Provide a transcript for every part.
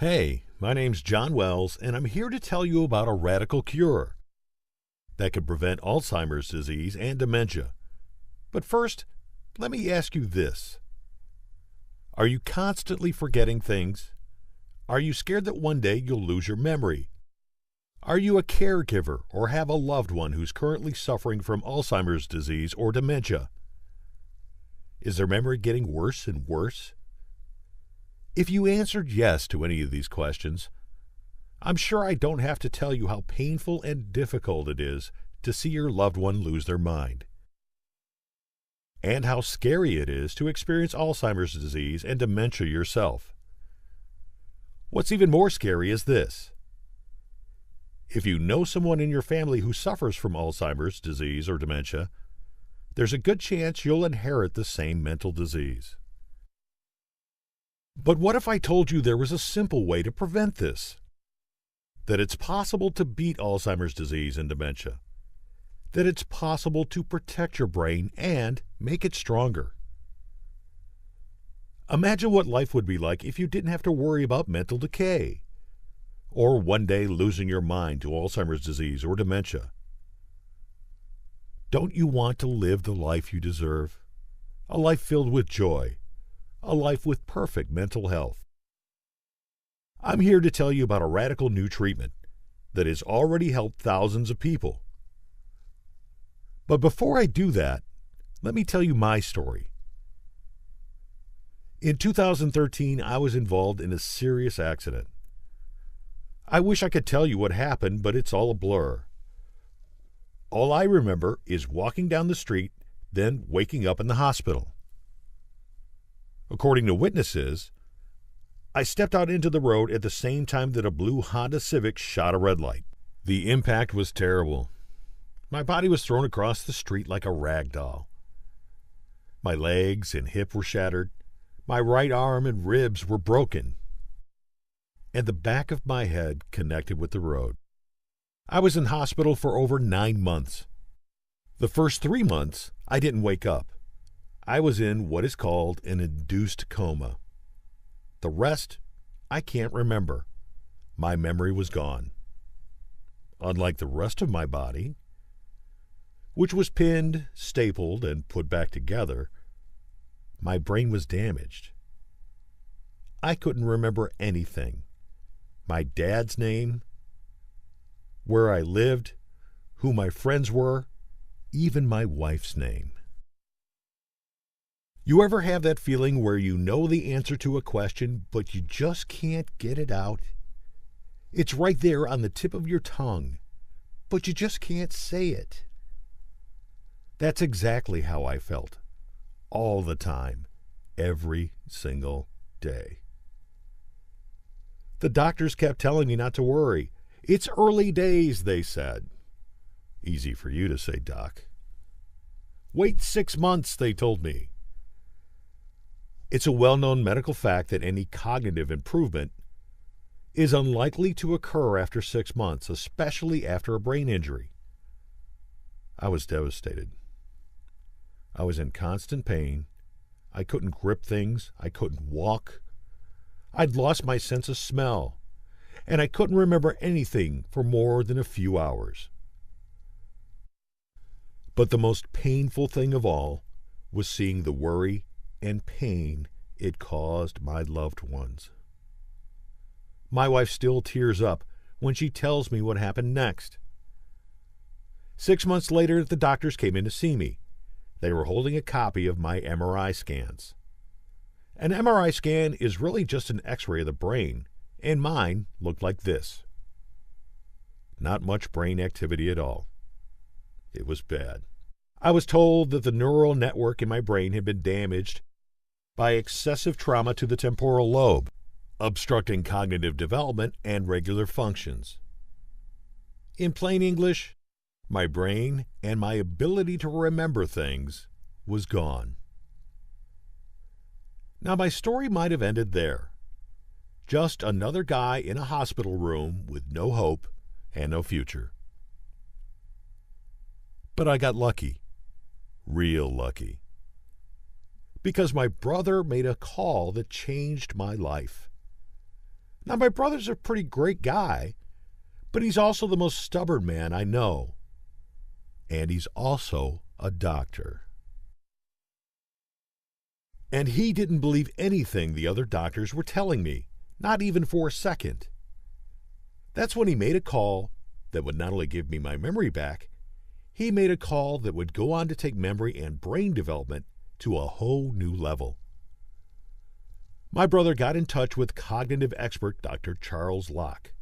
Hey, my name's John Wells, and I'm here to tell you about a radical cure that can prevent Alzheimer's disease and dementia. But first, let me ask you this. Are you constantly forgetting things? Are you scared that one day you'll lose your memory? Are you a caregiver or have a loved one who's currently suffering from Alzheimer's disease or dementia? Is their memory getting worse and worse? If you answered yes to any of these questions, I'm sure I don't have to tell you how painful and difficult it is to see your loved one lose their mind, and how scary it is to experience Alzheimer's disease and dementia yourself. What's even more scary is this. If you know someone in your family who suffers from Alzheimer's disease or dementia, there's a good chance you'll inherit the same mental disease. But what if I told you there was a simple way to prevent this? That it's possible to beat Alzheimer's disease and dementia. That it's possible to protect your brain and make it stronger. Imagine what life would be like if you didn't have to worry about mental decay, or one day losing your mind to Alzheimer's disease or dementia. Don't you want to live the life you deserve? A life filled with joy. A life with perfect mental health. I'm here to tell you about a radical new treatment that has already helped thousands of people. But before I do that, let me tell you my story. In 2013, I was involved in a serious accident. I wish I could tell you what happened, but it's all a blur. All I remember is walking down the street, then waking up in the hospital. According to witnesses, I stepped out into the road at the same time that a blue Honda Civic shot a red light. The impact was terrible. My body was thrown across the street like a rag doll. My legs and hip were shattered. My right arm and ribs were broken. And the back of my head connected with the road. I was in hospital for over 9 months. The first 3 months, I didn't wake up. I was in what is called an induced coma. The rest, I can't remember. My memory was gone. Unlike the rest of my body, which was pinned, stapled, and put back together, my brain was damaged. I couldn't remember anything. My dad's name, where I lived, who my friends were, even my wife's name. You ever have that feeling where you know the answer to a question, but you just can't get it out? It's right there on the tip of your tongue, but you just can't say it. That's exactly how I felt, all the time, every single day. The doctors kept telling me not to worry. It's early days, they said. Easy for you to say, Doc. Wait 6 months, they told me. It's a well-known medical fact that any cognitive improvement is unlikely to occur after 6 months, especially after a brain injury. I was devastated. I was in constant pain. I couldn't grip things. I couldn't walk. I'd lost my sense of smell, and I couldn't remember anything for more than a few hours. But the most painful thing of all was seeing the worry and pain it caused my loved ones. My wife still tears up when she tells me what happened next. 6 months later, the doctors came in to see me. They were holding a copy of my MRI scans. An MRI scan is really just an X-ray of the brain, and mine looked like this. Not much brain activity at all. It was bad. I was told that the neural network in my brain had been damaged by excessive trauma to the temporal lobe, obstructing cognitive development and regular functions. In plain English, my brain and my ability to remember things was gone. Now, my story might have ended there. Just another guy in a hospital room with no hope and no future. But I got lucky. Real lucky. Because my brother made a call that changed my life. Now, my brother's a pretty great guy, but he's also the most stubborn man I know. And he's also a doctor. And he didn't believe anything the other doctors were telling me, not even for a second. That's when he made a call that would not only give me my memory back, he made a call that would go on to take memory and brain development to a whole new level. My brother got in touch with cognitive expert Dr. Charles Locke.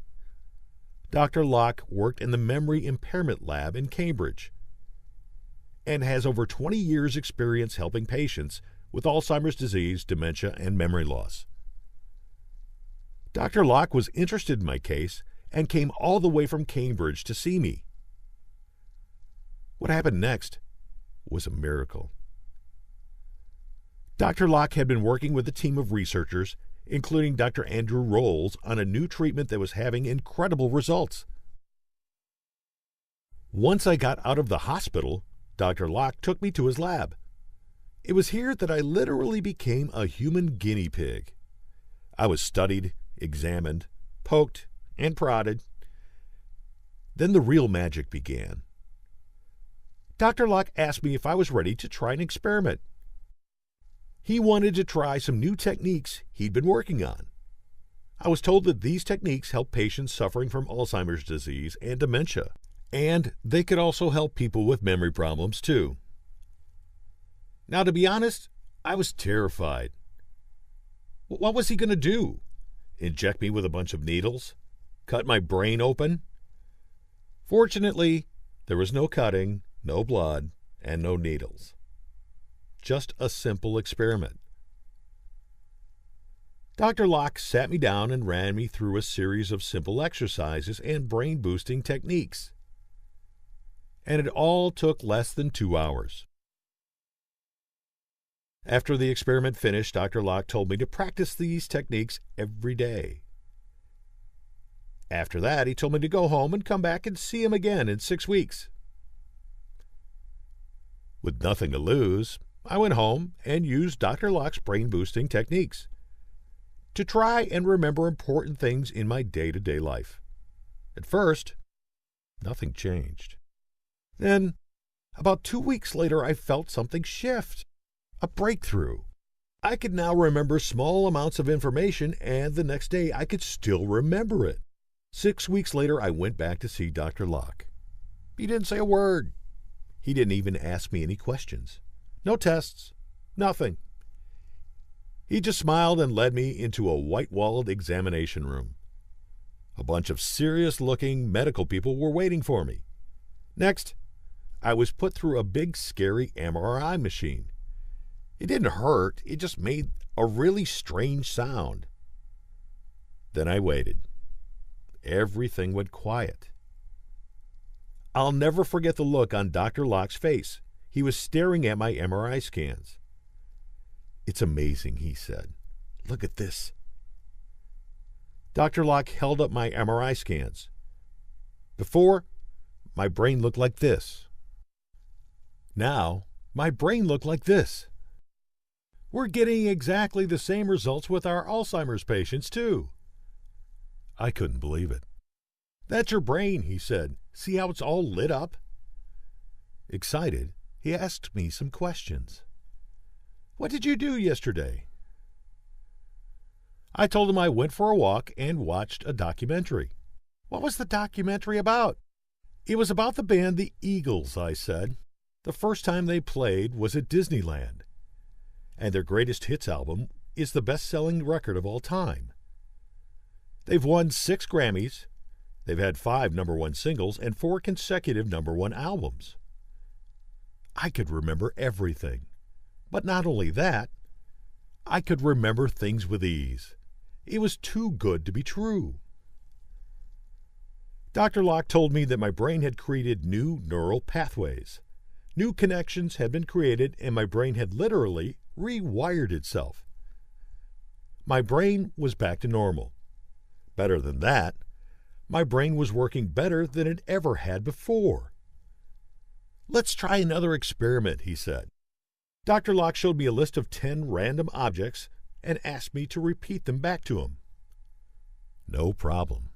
Dr. Locke worked in the memory impairment lab in Cambridge and has over 20 years' experience helping patients with Alzheimer's disease, dementia, and memory loss. Dr. Locke was interested in my case and came all the way from Cambridge to see me. What happened next was a miracle. Dr. Locke had been working with a team of researchers, including Dr. Andrew Rolls, on a new treatment that was having incredible results. Once I got out of the hospital, Dr. Locke took me to his lab. It was here that I literally became a human guinea pig. I was studied, examined, poked, and prodded. Then the real magic began. Dr. Locke asked me if I was ready to try an experiment. He wanted to try some new techniques he'd been working on. I was told that these techniques help patients suffering from Alzheimer's disease and dementia, and they could also help people with memory problems too. Now, to be honest, I was terrified. What was he going to do? Inject me with a bunch of needles? Cut my brain open? Fortunately, there was no cutting, no blood, and no needles. Just a simple experiment. Dr. Locke sat me down and ran me through a series of simple exercises and brain-boosting techniques. And it all took less than 2 hours. After the experiment finished, Dr. Locke told me to practice these techniques every day. After that, he told me to go home and come back and see him again in 6 weeks. With nothing to lose, I went home and used Dr. Locke's brain-boosting techniques to try and remember important things in my day-to-day life. At first, nothing changed. Then, about 2 weeks later, I felt something shift. A breakthrough. I could now remember small amounts of information, and the next day I could still remember it. 6 weeks later, I went back to see Dr. Locke. He didn't say a word. He didn't even ask me any questions. No tests. Nothing. He just smiled and led me into a white-walled examination room. A bunch of serious-looking medical people were waiting for me. Next, I was put through a big, scary MRI machine. It didn't hurt, it just made a really strange sound. Then I waited. Everything went quiet. I'll never forget the look on Dr. Locke's face. He was staring at my MRI scans. "It's amazing," he said. "Look at this." Dr. Locke held up my MRI scans. Before, my brain looked like this. Now, my brain looked like this. We're getting exactly the same results with our Alzheimer's patients, too. I couldn't believe it. "That's your brain," he said. "See how it's all lit up?" Excited, he asked me some questions. "What did you do yesterday?" I told him I went for a walk and watched a documentary. "What was the documentary about?" "It was about the band the Eagles," I said. "The first time they played was at Disneyland, and their greatest hits album is the best-selling record of all time. They've won 6 Grammys, they've had 5 #1 singles, and 4 consecutive #1 albums." I could remember everything. But not only that, I could remember things with ease. It was too good to be true. Dr. Locke told me that my brain had created new neural pathways. New connections had been created, and my brain had literally rewired itself. My brain was back to normal. Better than that, my brain was working better than it ever had before. "Let's try another experiment," he said. Dr. Locke showed me a list of 10 random objects and asked me to repeat them back to him. No problem.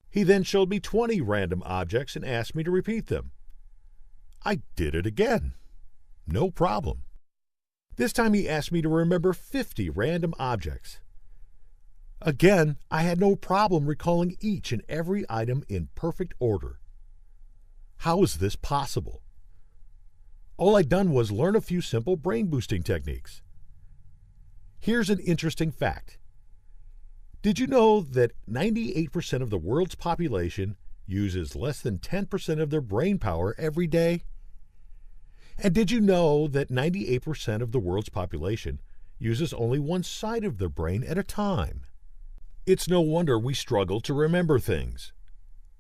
He then showed me 20 random objects and asked me to repeat them. I did it again. No problem. This time he asked me to remember 50 random objects. Again, I had no problem recalling each and every item in perfect order. How is this possible? All I'd done was learn a few simple brain-boosting techniques. Here's an interesting fact. Did you know that 98% of the world's population uses less than 10% of their brain power every day? And did you know that 98% of the world's population uses only one side of their brain at a time? It's no wonder we struggle to remember things,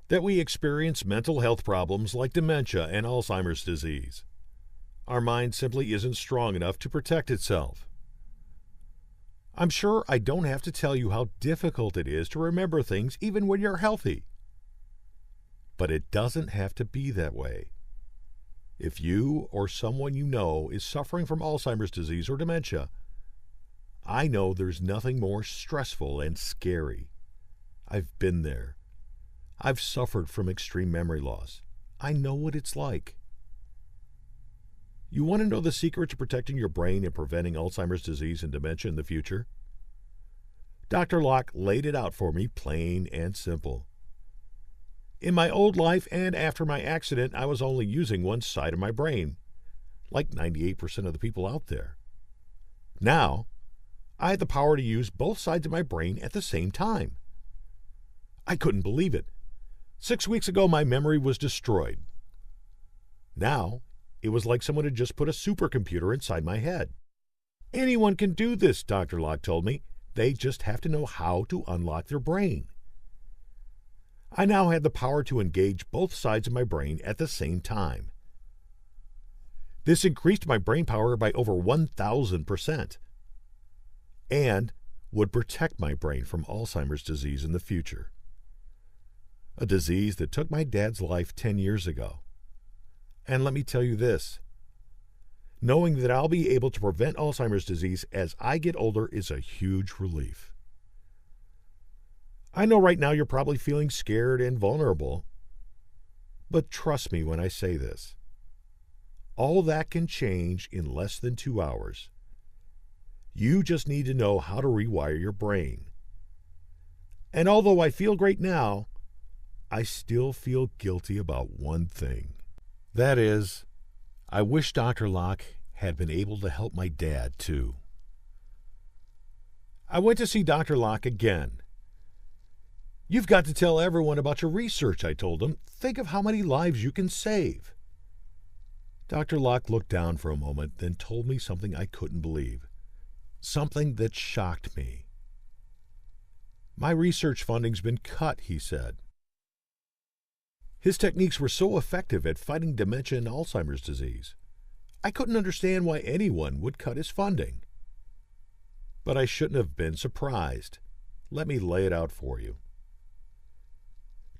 that we experience mental health problems like dementia and Alzheimer's disease. Our mind simply isn't strong enough to protect itself. I'm sure I don't have to tell you how difficult it is to remember things even when you're healthy. But it doesn't have to be that way. If you or someone you know is suffering from Alzheimer's disease or dementia, I know there's nothing more stressful and scary. I've been there. I've suffered from extreme memory loss. I know what it's like. You want to know the secret to protecting your brain and preventing Alzheimer's disease and dementia in the future? Dr. Locke laid it out for me plain and simple. In my old life and after my accident, I was only using one side of my brain, like 98% of the people out there. Now, I had the power to use both sides of my brain at the same time. I couldn't believe it. 6 weeks ago, my memory was destroyed. Now, it was like someone had just put a supercomputer inside my head. Anyone can do this, Dr. Locke told me. They just have to know how to unlock their brain. I now had the power to engage both sides of my brain at the same time. This increased my brain power by over 1,000% and would protect my brain from Alzheimer's disease in the future, a disease that took my dad's life 10 years ago. And let me tell you this, knowing that I'll be able to prevent Alzheimer's disease as I get older is a huge relief. I know right now you're probably feeling scared and vulnerable, but trust me when I say this. All that can change in less than 2 hours. You just need to know how to rewire your brain. And although I feel great now, I still feel guilty about one thing. That is, I wish Dr. Locke had been able to help my dad too. I went to see Dr. Locke again. You've got to tell everyone about your research, I told him. Think of how many lives you can save. Dr. Locke looked down for a moment, then told me something I couldn't believe. Something that shocked me. My research funding's been cut, he said. His techniques were so effective at fighting dementia and Alzheimer's disease. I couldn't understand why anyone would cut his funding. But I shouldn't have been surprised. Let me lay it out for you.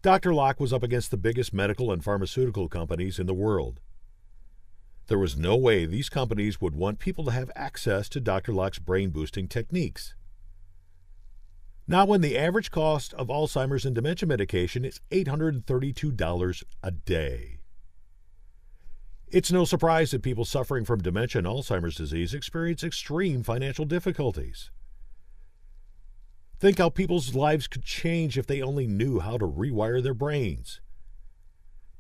Dr. Locke was up against the biggest medical and pharmaceutical companies in the world. There was no way these companies would want people to have access to Dr. Locke's brain-boosting techniques. Now, when the average cost of Alzheimer's and dementia medication is $832 a day. It's no surprise that people suffering from dementia and Alzheimer's disease experience extreme financial difficulties. Think how people's lives could change if they only knew how to rewire their brains.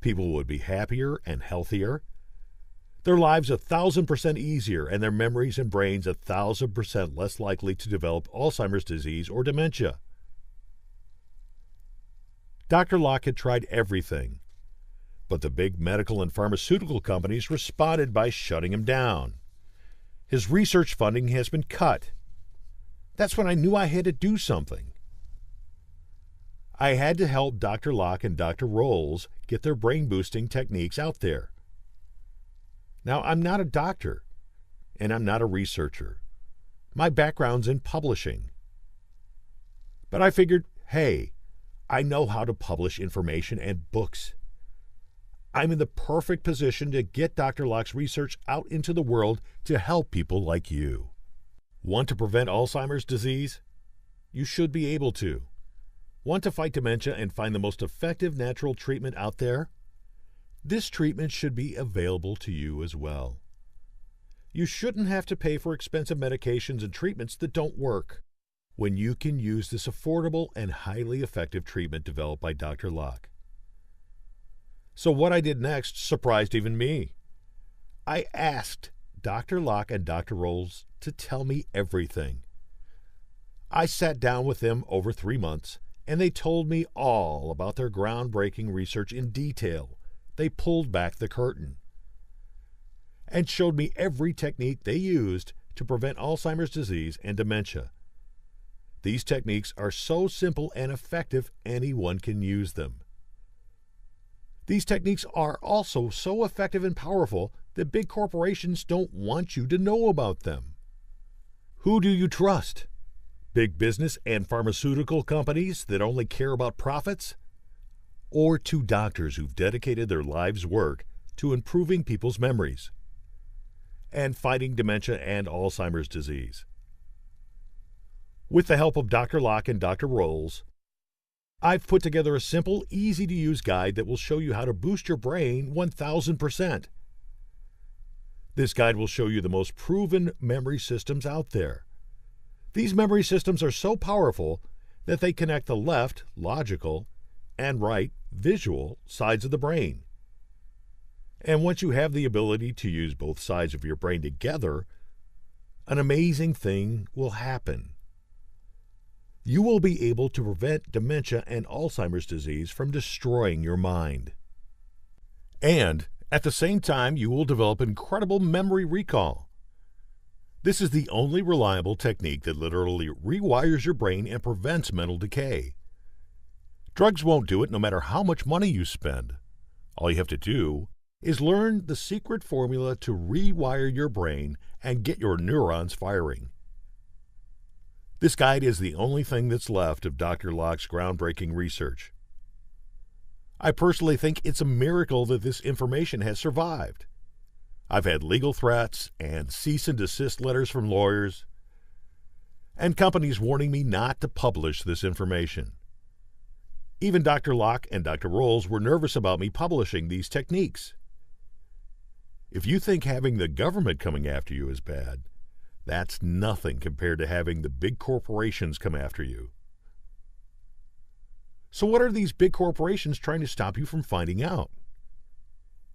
People would be happier and healthier, their lives 1,000% easier, and their memories and brains 1,000% less likely to develop Alzheimer's disease or dementia. Dr. Locke had tried everything, but the big medical and pharmaceutical companies responded by shutting him down. His research funding has been cut. That's when I knew I had to do something. I had to help Dr. Locke and Dr. Rolls get their brain-boosting techniques out there. Now, I'm not a doctor, and I'm not a researcher. My background's in publishing. But I figured, hey, I know how to publish information and books. I'm in the perfect position to get Dr. Locke's research out into the world to help people like you. Want to prevent Alzheimer's disease? You should be able to. Want to fight dementia and find the most effective natural treatment out there? This treatment should be available to you as well. You shouldn't have to pay for expensive medications and treatments that don't work when you can use this affordable and highly effective treatment developed by Dr. Locke. So what I did next surprised even me. I asked Dr. Locke and Dr. Rolls to tell me everything. I sat down with them over 3 months, and they told me all about their groundbreaking research in detail. They pulled back the curtain and showed me every technique they used to prevent Alzheimer's disease and dementia. These techniques are so simple and effective, anyone can use them. These techniques are also so effective and powerful that big corporations don't want you to know about them. Who do you trust? Big business and pharmaceutical companies that only care about profits? Or to doctors who've dedicated their lives' work to improving people's memories and fighting dementia and Alzheimer's disease? With the help of Dr. Locke and Dr. Rolls, I've put together a simple, easy-to-use guide that will show you how to boost your brain 1,000%. This guide will show you the most proven memory systems out there. These memory systems are so powerful that they connect the left, logical, and right, visual sides of the brain. And once you have the ability to use both sides of your brain together, an amazing thing will happen. You will be able to prevent dementia and Alzheimer's disease from destroying your mind. And at the same time, you will develop incredible memory recall. This is the only reliable technique that literally rewires your brain and prevents mental decay. Drugs won't do it no matter how much money you spend. All you have to do is learn the secret formula to rewire your brain and get your neurons firing. This guide is the only thing that's left of Dr. Locke's groundbreaking research. I personally think it's a miracle that this information has survived. I've had legal threats and cease and desist letters from lawyers and companies warning me not to publish this information. Even Dr. Locke and Dr. Rolls were nervous about me publishing these techniques. If you think having the government coming after you is bad, that's nothing compared to having the big corporations come after you. So what are these big corporations trying to stop you from finding out?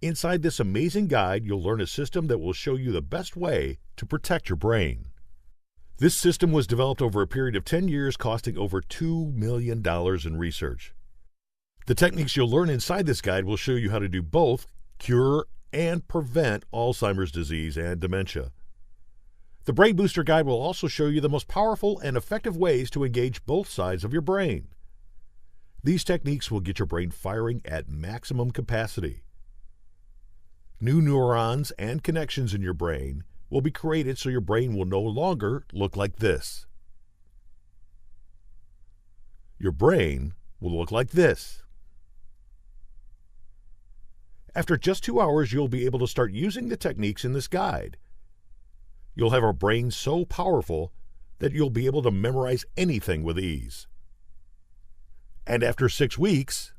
Inside this amazing guide, you'll learn a system that will show you the best way to protect your brain. This system was developed over a period of 10 years, costing over $2 million in research. The techniques you'll learn inside this guide will show you how to do both cure and prevent Alzheimer's disease and dementia. The Brain Booster Guide will also show you the most powerful and effective ways to engage both sides of your brain. These techniques will get your brain firing at maximum capacity. New neurons and connections in your brain will be created so your brain will no longer look like this. Your brain will look like this. After just 2 hours, you'll be able to start using the techniques in this guide. You'll have a brain so powerful that you'll be able to memorize anything with ease. And after 6 weeks,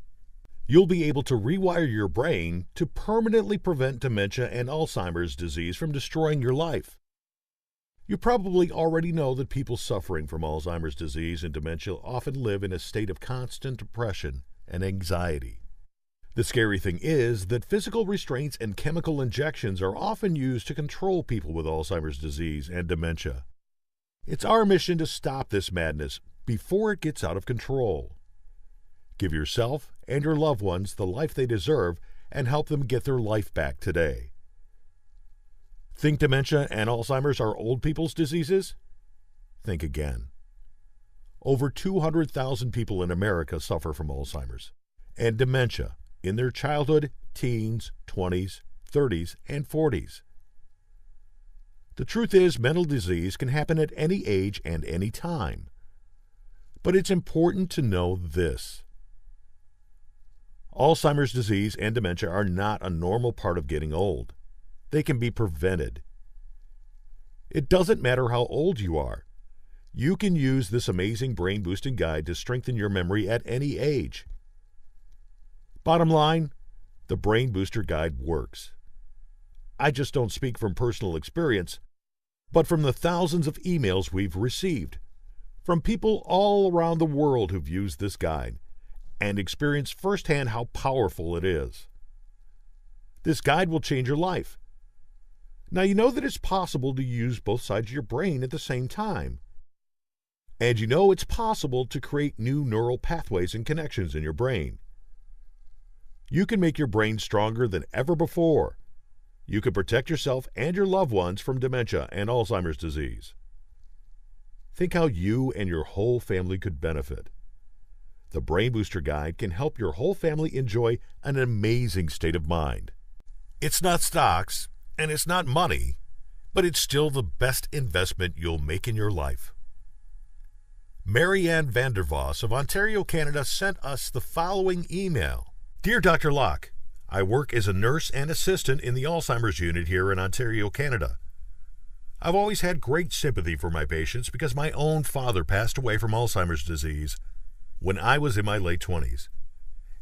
you'll be able to rewire your brain to permanently prevent dementia and Alzheimer's disease from destroying your life. You probably already know that people suffering from Alzheimer's disease and dementia often live in a state of constant depression and anxiety. The scary thing is that physical restraints and chemical injections are often used to control people with Alzheimer's disease and dementia. It's our mission to stop this madness before it gets out of control. Give yourself and your loved ones the life they deserve and help them get their life back today. Think dementia and Alzheimer's are old people's diseases? Think again. Over 200,000 people in America suffer from Alzheimer's and dementia in their childhood, teens, 20s, 30s, and 40s. The truth is, mental disease can happen at any age and any time. But it's important to know this. Alzheimer's disease and dementia are not a normal part of getting old. They can be prevented. It doesn't matter how old you are. You can use this amazing brain-boosting guide to strengthen your memory at any age. Bottom line, the Brain Booster Guide works. I just don't speak from personal experience, but from the thousands of emails we've received, from people all around the world who've used this guide and experienced firsthand how powerful it is. This guide will change your life. Now you know that it's possible to use both sides of your brain at the same time. And you know it's possible to create new neural pathways and connections in your brain. You can make your brain stronger than ever before. You can protect yourself and your loved ones from dementia and Alzheimer's disease. Think how you and your whole family could benefit. The Brain Booster Guide can help your whole family enjoy an amazing state of mind. It's not stocks, and it's not money, but it's still the best investment you'll make in your life. Marianne Vandervoss of Ontario, Canada sent us the following email. Dear Dr. Locke, I work as a nurse and assistant in the Alzheimer's unit here in Ontario, Canada. I've always had great sympathy for my patients because my own father passed away from Alzheimer's disease when I was in my late 20s.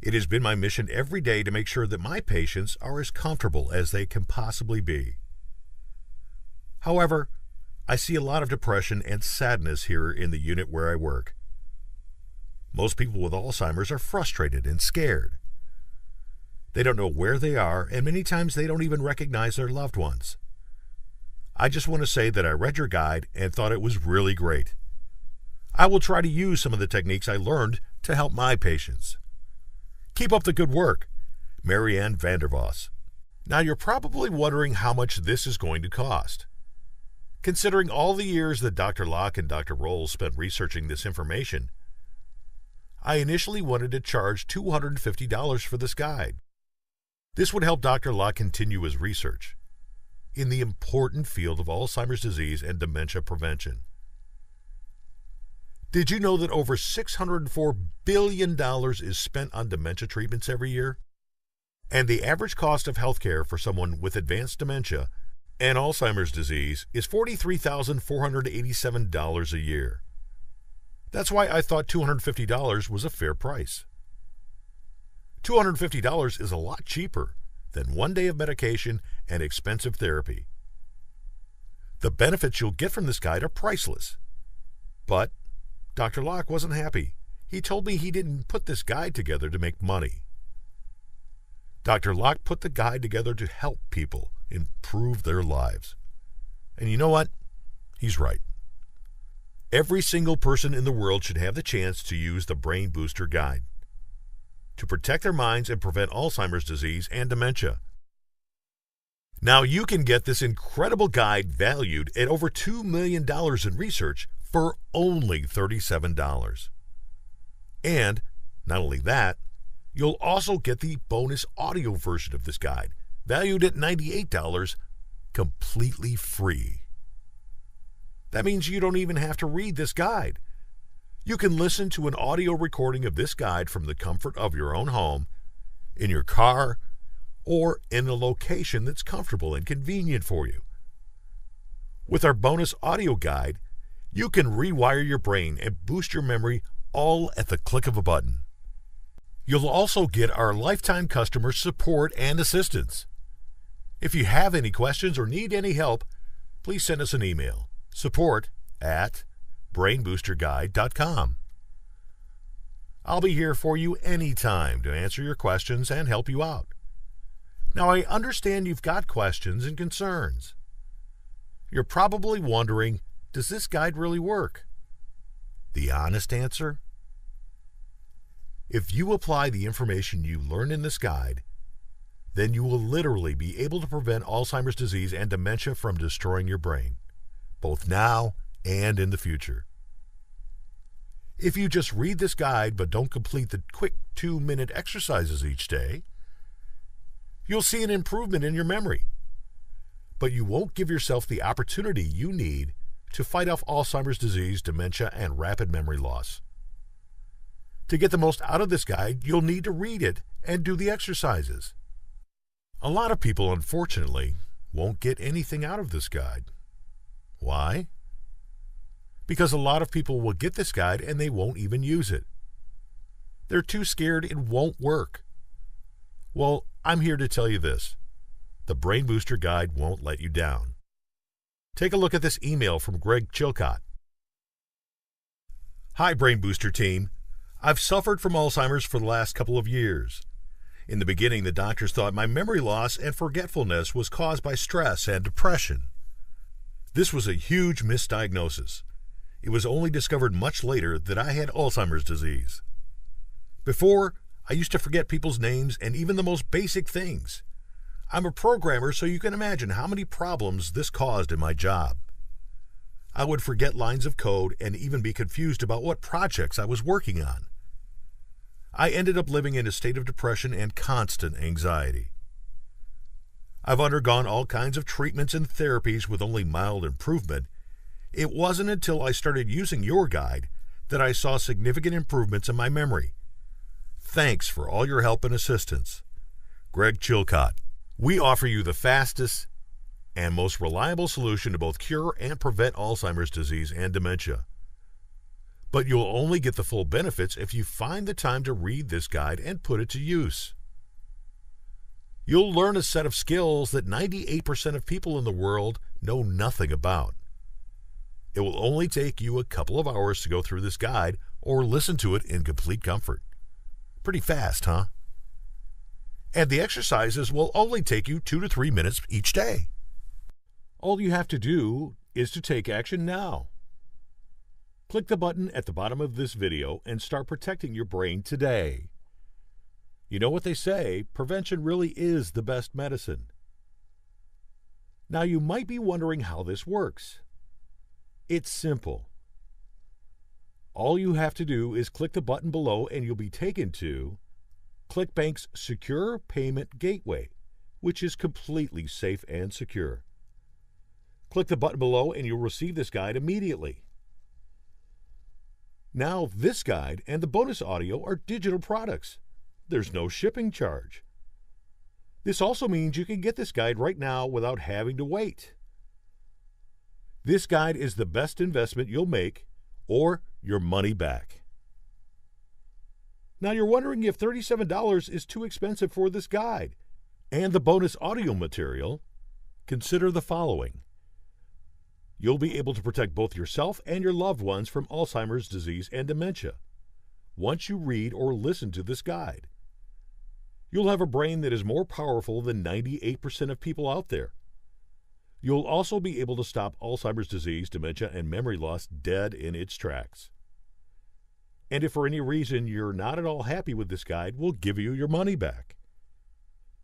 It has been my mission every day to make sure that my patients are as comfortable as they can possibly be. However, I see a lot of depression and sadness here in the unit where I work. Most people with Alzheimer's are frustrated and scared. They don't know where they are, and many times they don't even recognize their loved ones. I just want to say that I read your guide and thought it was really great. I will try to use some of the techniques I learned to help my patients. Keep up the good work, Marianne Vandervoss. Now you're probably wondering how much this is going to cost. Considering all the years that Dr. Locke and Dr. Rolls spent researching this information, I initially wanted to charge $250 for this guide. This would help Dr. Locke continue his research in the important field of Alzheimer's disease and dementia prevention. Did you know that over $604 billion is spent on dementia treatments every year? And the average cost of healthcare for someone with advanced dementia and Alzheimer's disease is $43,487 a year. That's why I thought $250 was a fair price. $250 is a lot cheaper than one day of medication and expensive therapy. The benefits you'll get from this guide are priceless. But Dr. Locke wasn't happy. He told me he didn't put this guide together to make money. Dr. Locke put the guide together to help people improve their lives. And you know what? He's right. Every single person in the world should have the chance to use the Brain Booster Guide to protect their minds and prevent Alzheimer's disease and dementia. Now you can get this incredible guide valued at over $2 million in research for only $37. And not only that, you'll also get the bonus audio version of this guide, valued at $98, completely free. That means you don't even have to read this guide. You can listen to an audio recording of this guide from the comfort of your own home, in your car, or in a location that's comfortable and convenient for you. With our bonus audio guide, you can rewire your brain and boost your memory all at the click of a button. You'll also get our lifetime customer support and assistance. If you have any questions or need any help, please send us an email, support@brainboosterguide.com. I'll be here for you anytime to answer your questions and help you out. Now, I understand you've got questions and concerns. You're probably wondering, does this guide really work? The honest answer? If you apply the information you learn in this guide, then you will literally be able to prevent Alzheimer's disease and dementia from destroying your brain, both now and in the future. If you just read this guide but don't complete the quick 2-minute exercises each day, you'll see an improvement in your memory. But you won't give yourself the opportunity you need to fight off Alzheimer's disease, dementia, and rapid memory loss. To get the most out of this guide, you'll need to read it and do the exercises. A lot of people, unfortunately, won't get anything out of this guide. Why? because a lot of people will get this guide and they won't even use it. They're too scared it won't work. Well, I'm here to tell you this. The Brain Booster Guide won't let you down. Take a look at this email from Greg Chilcott. Hi, Brain Booster team. I've suffered from Alzheimer's for the last couple of years. In the beginning, the doctors thought my memory loss and forgetfulness was caused by stress and depression. This was a huge misdiagnosis. It was only discovered much later that I had Alzheimer's disease. Before, I used to forget people's names and even the most basic things. I'm a programmer, so you can imagine how many problems this caused in my job. I would forget lines of code and even be confused about what projects I was working on. I ended up living in a state of depression and constant anxiety. I've undergone all kinds of treatments and therapies with only mild improvement. It wasn't until I started using your guide that I saw significant improvements in my memory. Thanks for all your help and assistance. Greg Chilcott. We offer you the fastest and most reliable solution to both cure and prevent Alzheimer's disease and dementia. But you'll only get the full benefits if you find the time to read this guide and put it to use. You'll learn a set of skills that 98% of people in the world know nothing about. It will only take you a couple of hours to go through this guide or listen to it in complete comfort. Pretty fast, huh? And the exercises will only take you 2 to 3 minutes each day. All you have to do is to take action now. Click the button at the bottom of this video and start protecting your brain today. You know what they say, prevention really is the best medicine. Now you might be wondering how this works. It's simple. All you have to do is click the button below and you'll be taken to ClickBank's Secure Payment Gateway, which is completely safe and secure. Click the button below and you'll receive this guide immediately. Now, this guide and the bonus audio are digital products. There's no shipping charge. This also means you can get this guide right now without having to wait. This guide is the best investment you'll make or your money back. Now you're wondering if $37 is too expensive for this guide and the bonus audio material. Consider the following. You'll be able to protect both yourself and your loved ones from Alzheimer's disease and dementia once you read or listen to this guide. You'll have a brain that is more powerful than 98% of people out there. You'll also be able to stop Alzheimer's disease, dementia, and memory loss dead in its tracks. And if for any reason you're not at all happy with this guide, we'll give you your money back.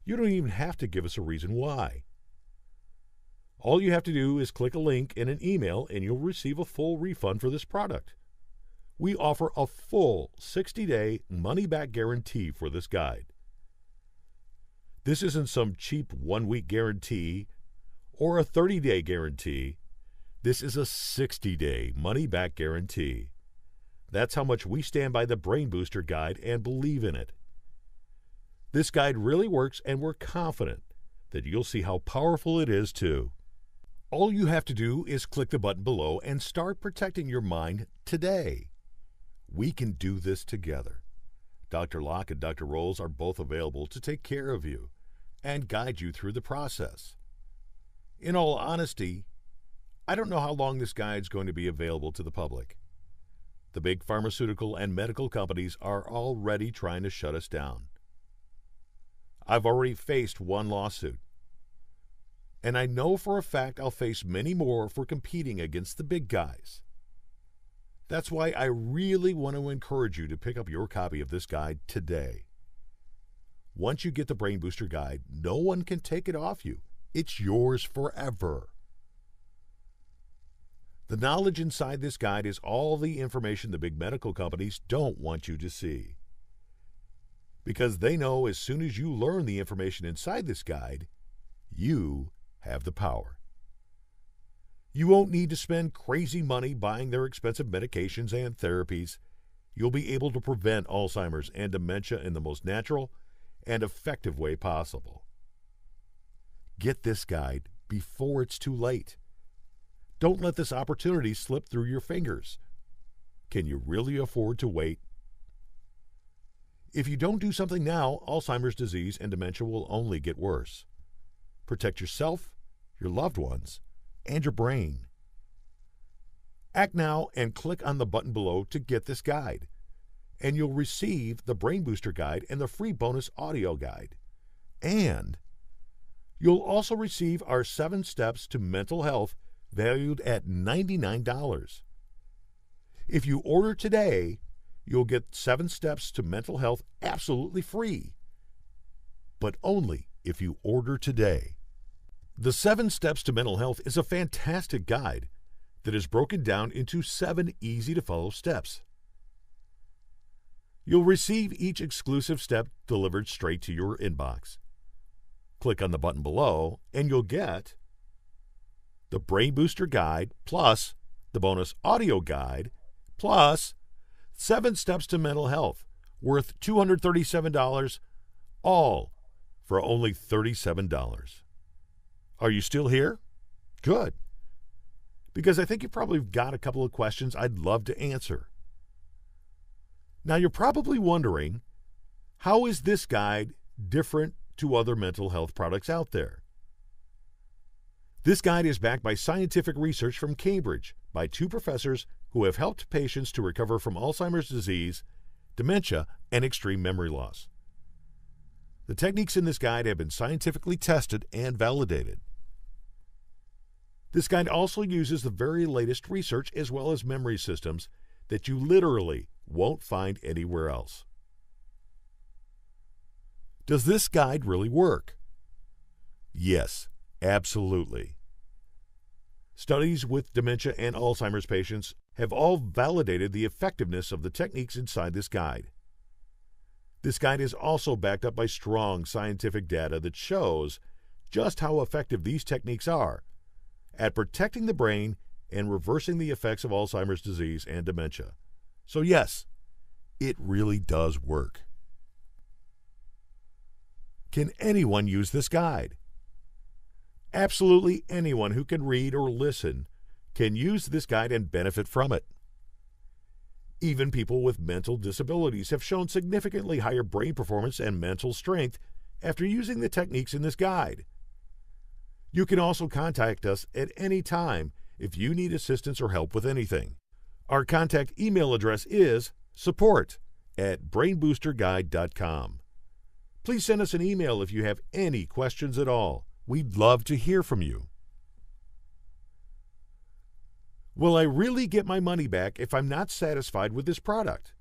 You don't even have to give us a reason why. All you have to do is click a link in an email and you'll receive a full refund for this product. We offer a full 60-day money-back guarantee for this guide. This isn't some cheap one-week guarantee or a 30-day guarantee. This is a 60-day money-back guarantee. That's how much we stand by the Brain Booster Guide and believe in it. This guide really works and we're confident that you'll see how powerful it is too. All you have to do is click the button below and start protecting your mind today. We can do this together. Dr. Locke and Dr. Rolls are both available to take care of you and guide you through the process. In all honesty, I don't know how long this guide is going to be available to the public. The big pharmaceutical and medical companies are already trying to shut us down. I've already faced one lawsuit. And I know for a fact I'll face many more for competing against the big guys. That's why I really want to encourage you to pick up your copy of this guide today. Once you get the Brain Booster Guide, no one can take it off you. It's yours forever. The knowledge inside this guide is all the information the big medical companies don't want you to see. Because they know as soon as you learn the information inside this guide, you have the power. You won't need to spend crazy money buying their expensive medications and therapies. You'll be able to prevent Alzheimer's and dementia in the most natural and effective way possible. Get this guide before it's too late. Don't let this opportunity slip through your fingers. Can you really afford to wait? If you don't do something now, Alzheimer's disease and dementia will only get worse. Protect yourself, your loved ones, and your brain. Act now and click on the button below to get this guide, and you'll receive the Brain Booster Guide and the free bonus audio guide. And you'll also receive our 7 Steps to Mental Health, valued at $99. If you order today, you'll get 7 Steps to Mental Health absolutely free, but only if you order today. The 7 Steps to Mental Health is a fantastic guide that is broken down into 7 easy-to-follow steps. You'll receive each exclusive step delivered straight to your inbox. Click on the button below, and you'll get the Brain Booster Guide, plus the bonus audio guide, plus 7 Steps to Mental Health, worth $237, all for only $37. Are you still here? Good. Because I think you probably got a couple of questions I'd love to answer. Now you're probably wondering, how is this guide different to other mental health products out there? This guide is backed by scientific research from Cambridge by 2 professors who have helped patients to recover from Alzheimer's disease, dementia, and extreme memory loss. The techniques in this guide have been scientifically tested and validated. This guide also uses the very latest research as well as memory systems that you literally won't find anywhere else. Does this guide really work? Yes, absolutely. Studies with dementia and Alzheimer's patients have all validated the effectiveness of the techniques inside this guide. This guide is also backed up by strong scientific data that shows just how effective these techniques are at protecting the brain and reversing the effects of Alzheimer's disease and dementia. So yes, it really does work. Can anyone use this guide? Absolutely anyone who can read or listen can use this guide and benefit from it. Even people with mental disabilities have shown significantly higher brain performance and mental strength after using the techniques in this guide. You can also contact us at any time if you need assistance or help with anything. Our contact email address is support@brainboosterguide.com. Please send us an email if you have any questions at all. We'd love to hear from you. Will I really get my money back if I'm not satisfied with this product?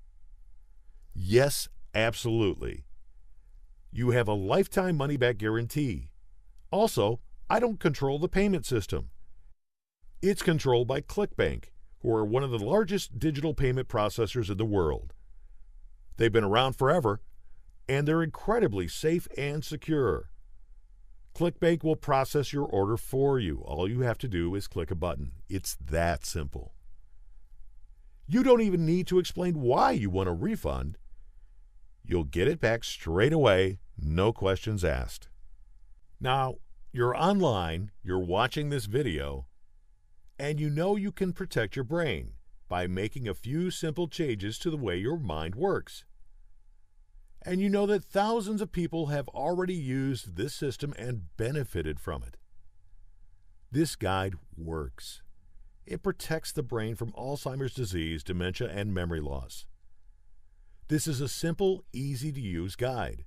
Yes, absolutely. You have a lifetime money-back guarantee. Also, I don't control the payment system. It's controlled by ClickBank, who are one of the largest digital payment processors in the world. They've been around forever, and they're incredibly safe and secure. ClickBank will process your order for you. All you have to do is click a button. It's that simple. You don't even need to explain why you want a refund. You'll get it back straight away, no questions asked. Now, you're online, you're watching this video, and you know you can protect your brain by making a few simple changes to the way your mind works. And you know that thousands of people have already used this system and benefited from it. This guide works. It protects the brain from Alzheimer's disease, dementia, and memory loss. This is a simple, easy-to-use guide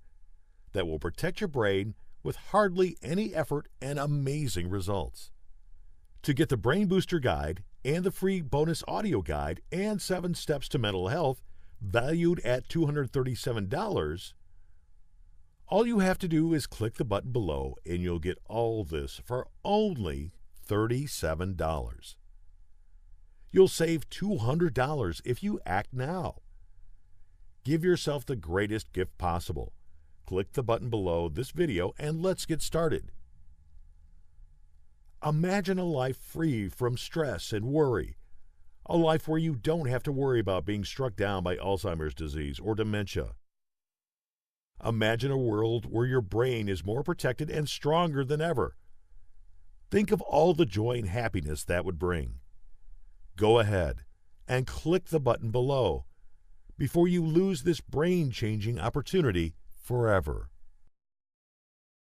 that will protect your brain with hardly any effort and amazing results. To get the Brain Booster Guide and the free bonus audio guide and 7 Steps to Mental Health, valued at $237, all you have to do is click the button below and you'll get all this for only $37. You'll save $200 if you act now. Give yourself the greatest gift possible. Click the button below this video and let's get started. Imagine a life free from stress and worry. A life where you don't have to worry about being struck down by Alzheimer's disease or dementia. Imagine a world where your brain is more protected and stronger than ever. Think of all the joy and happiness that would bring. Go ahead and click the button below before you lose this brain-changing opportunity forever.